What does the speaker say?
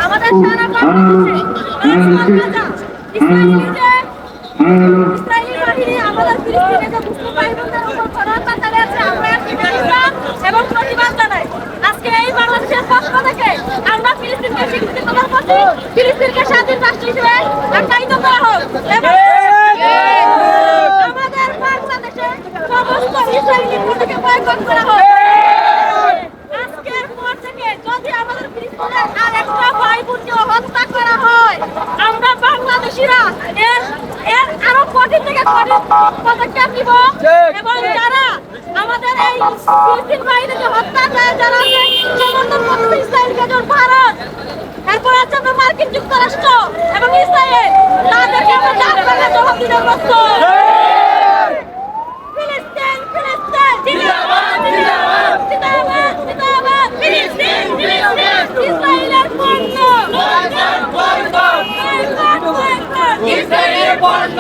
আমাদের সারা বাংলাদেশে ইসরায়েলি বাহিনী আমাদের ফিলিস্তিনিদের মুসলিমদের উপর গণহত্যা চালিয়েছে। আমরা এবং প্রতিবাদ জানাই। আজকে এই বাংলাদেশের পক্ষ থেকে আমরা ফিলিস্তিনকে স্বীকৃতি প্রদান করছি। ফিলিস্তিনকে স্বাধীন রাষ্ট্র হিসেবে আখ্যায়িত করা হোক এবং আমাদের বাংলাদেশে সমস্ত ইসরায়েলি পণ্যকে বয়কট করা হোক। আজকের পর থেকে যদি আমাদের ফিলিস্তিনের আরেকটা ভাই বোনকে হত্যা করা হয়, আমরা বাংলাদেশিরা এর আরো কঠিন থেকে কঠিন পদক্ষেপ নিব এবং যারা আমাদের এই ফিলিস্তিন বাহিনীকে হত্যা করে যারা সমর্থন করছে ইসরায়েলকে, যেমন ভারত, এরপর আছে আমরা মার্কিন যুক্তরাষ্ট্র এবং ইসরায়েল, তাদেরকে আমরা জানতে জবাব দিতে প্রস্তুত। ফিলিস্তিন ফিলিস্তিন জিন্দাবাদ জিন্দাবাদ জিন্দাবাদ জিন্দাবাদ ফিলিস্তিন ফিলিস্তিন ইসরায়েলের পণ্য বয়কট বয়কট বয়কট বয়কট ইসরায়েলের পণ্য